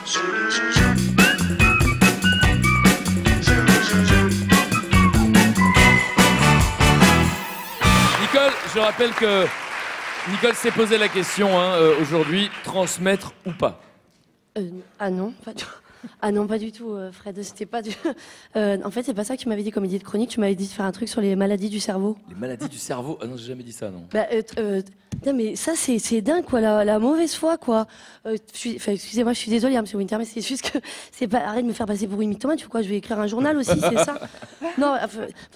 Nicole, je rappelle que Nicole s'est posé la question aujourd'hui, transmettre ou pas? Ah non, pas du tout. Ah non, pas du tout, Fred. C'était pas du... en fait, c'est pas ça que tu m'avais dit comme idée de chronique. Tu m'avais dit de faire un truc sur les maladies du cerveau. Les maladies du cerveau? Ah non, j'ai jamais dit ça, non. Bah, non, mais ça, c'est dingue, quoi, la mauvaise foi, quoi. Excusez-moi, je suis désolée, hein, monsieur Winter, mais c'est juste que c'est pas... Arrête de me faire passer pour une mythomane, tu vois, je vais écrire un journal aussi, c'est ça.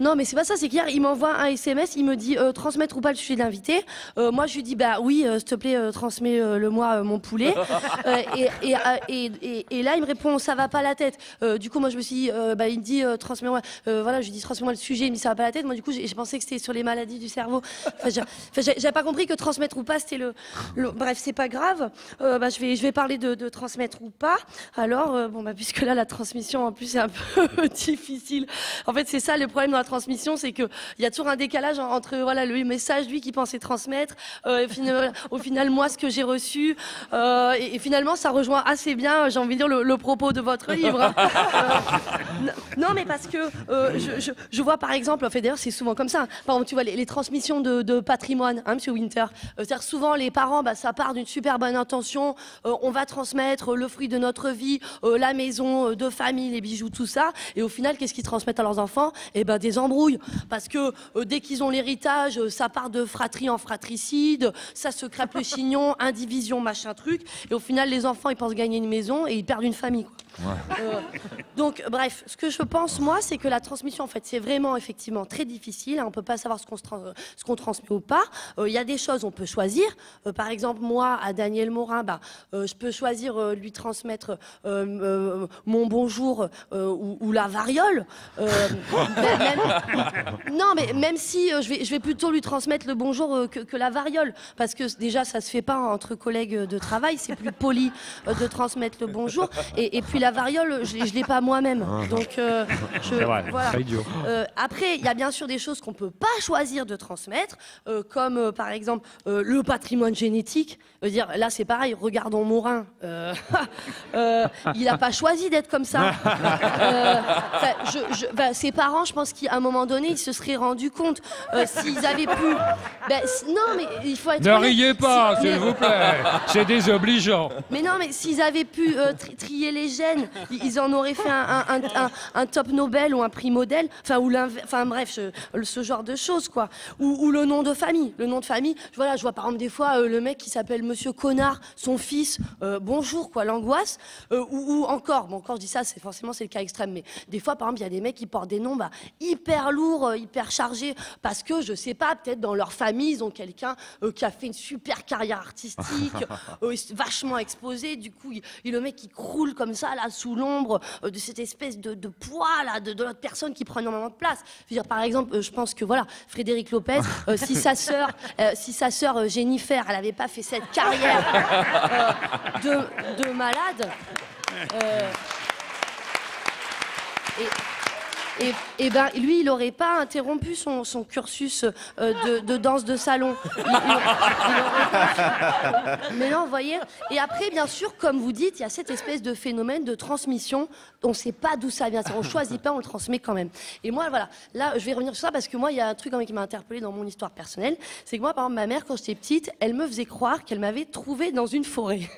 Non, mais c'est pas ça, c'est qu'hier, il m'envoie un SMS, il me dit transmettre ou pas le sujet de l'invité. Moi, je lui dis, bah oui, s'il te plaît, transmets-le-moi, mon poulet. Et là, il me répond, ça va pas la tête. Du coup, moi, je me suis dit, il me dit, transmets-moi, voilà, je lui dis, transmets-moi le sujet, il me dit, ça va pas la tête. Moi, du coup, j'ai pensé que c'était sur les maladies du cerveau. J'avais pas compris que transmettre ou pas, c'était bref, c'est pas grave. Je vais parler de transmettre ou pas. Alors, puisque là, la transmission, en plus, c'est un peu difficile. En fait, c'est ça le problème dans la transmission, c'est qu'il y a toujours un décalage entre le message, lui, qui pensait transmettre, au final, moi, ce que j'ai reçu. Et finalement, ça rejoint assez bien, j'ai envie de dire, le propos de votre livre. Hein. Non, mais parce que je vois, par exemple, en fait, d'ailleurs, c'est souvent comme ça. Par exemple, tu vois, les transmissions de patrimoine, hein, monsieur Winter. C'est-à-dire souvent, les parents, ça part d'une super bonne intention. On va transmettre le fruit de notre vie, la maison de famille, les bijoux, tout ça. Et au final, qu'est-ce qu'ils transmettent à leurs enfants? Eh ben, des embrouilles. Parce que dès qu'ils ont l'héritage, ça part de fratrie en fratricide, ça se crêpe le chignon, indivision, machin truc. Et au final, les enfants, ils pensent gagner une maison et ils perdent une famille, quoi. Ouais. Donc, bref, ce que je pense, moi, c'est que la transmission, en fait, c'est vraiment, effectivement, très difficile. On peut pas savoir ce qu'on transmet ou pas. Il y a des choses, on peut choisir. Par exemple, moi, à Daniel Morin, je peux choisir lui transmettre mon bonjour ou la variole. Non, mais même si je vais plutôt lui transmettre le bonjour que la variole. Parce que déjà, ça se fait pas entre collègues de travail. C'est plus poli de transmettre le bonjour. Et puis la variole, je l'ai pas moi-même. Donc, voilà. Après, il y a bien sûr des choses qu'on peut pas choisir de transmettre, comme par exemple le patrimoine génétique. Dire, là, c'est pareil. Regardons Morin. Il n'a pas choisi d'être comme ça. Ses parents, je pense qu'à un moment donné, ils se seraient rendus compte s'ils avaient pu. Non, mais il faut être. Ne riez pas, s'il vous plaît. C'est désobligeant. Mais non, mais s'ils avaient pu trier les gènes, ils en auraient fait un top Nobel ou un prix modèle. Enfin bref, ce genre de choses, quoi. Ou le nom de famille. Le nom de famille. Voilà, je vois par exemple des fois le mec qui s'appelle Monsieur Connard, son fils. Bonjour, quoi, l'angoisse. Ou encore, quand je dis ça, c'est le cas extrême, mais des fois, par exemple, il y a des mecs qui portent des noms hyper lourds, hyper chargés, parce que, je sais pas, peut-être dans leur famille, ils ont quelqu'un qui a fait une super carrière artistique, vachement exposé, du coup, le mec qui croule comme ça, là, sous l'ombre de cette espèce de poids, là, de l'autre personne qui prend énormément de place. Je veux dire, par exemple, je pense que, voilà, Frédéric Lopez, si sa sœur Jennifer, elle avait pas fait cette carrière de malade, et lui, il n'aurait pas interrompu son cursus de danse de salon. Mais non, vous voyez. Et après, bien sûr, comme vous dites, il y a cette espèce de phénomène de transmission. On ne sait pas d'où ça vient. On ne choisit pas, on le transmet quand même. Et moi, voilà. Là, je vais revenir sur ça parce que moi, il y a un truc qui m'a interpellée dans mon histoire personnelle. C'est que moi, par exemple, ma mère, quand j'étais petite, elle me faisait croire qu'elle m'avait trouvée dans une forêt.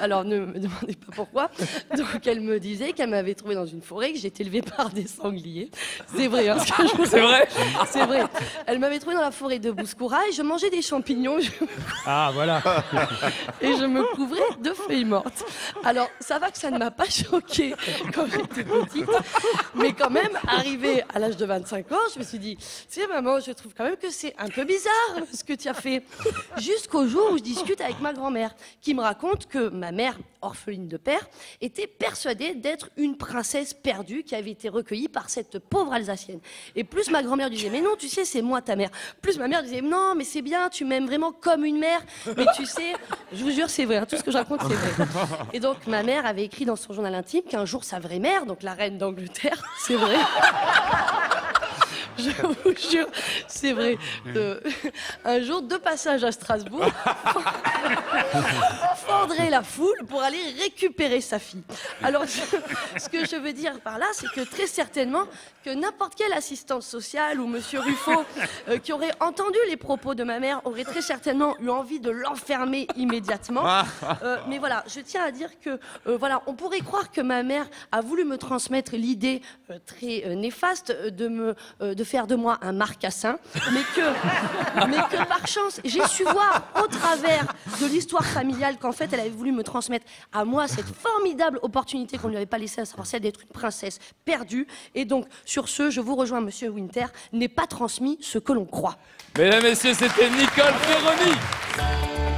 Alors, ne me demandez pas pourquoi. Donc, elle me disait qu'elle m'avait trouvée dans une forêt, que j'étais élevée par des sangliers. C'est vrai, hein, ce que je vous... C'est vrai. C'est vrai. Elle m'avait trouvée dans la forêt de Bouscoura et je mangeais des champignons. Ah, voilà. Et je me couvrais de feuilles mortes. Alors, ça va que ça ne m'a pas choquée quand j'étais petite. Mais quand même, arrivée à l'âge de 25 ans, je me suis dit, tu sais, maman, je trouve quand même que c'est un peu bizarre ce que tu as fait. Jusqu'au jour où je discute avec ma grand-mère, qui me raconte que ma mère, orpheline de père, était persuadée d'être une princesse perdue qui avait été recueillie par cette pauvre Alsacienne. Et plus ma grand-mère disait, mais non, tu sais, c'est moi ta mère. Plus ma mère disait, non, mais c'est bien, tu m'aimes vraiment comme une mère. Mais tu sais, je vous jure, c'est vrai, hein, tout ce que je raconte, c'est vrai. Et donc, ma mère avait écrit dans son journal intime qu'un jour, sa vraie mère, donc la reine d'Angleterre, c'est vrai... Je vous jure, c'est vrai. Un jour, de passage à Strasbourg, mordrait la foule pour aller récupérer sa fille. Alors, ce que je veux dire par là, c'est que très certainement que n'importe quelle assistante sociale ou monsieur Ruffo qui aurait entendu les propos de ma mère aurait très certainement eu envie de l'enfermer immédiatement. Mais voilà, je tiens à dire que voilà, on pourrait croire que ma mère a voulu me transmettre l'idée très néfaste de faire de moi un marcassin, mais que par chance, j'ai su voir au travers de l'histoire familiale qu'en fait, elle avait voulu me transmettre à moi cette formidable opportunité qu'on ne lui avait pas laissée, à savoir celle d'être une princesse perdue. Et donc, sur ce, je vous rejoins, monsieur Winter, n'est pas transmis ce que l'on croit. Mesdames, Messieurs, c'était Nicole Ferroni.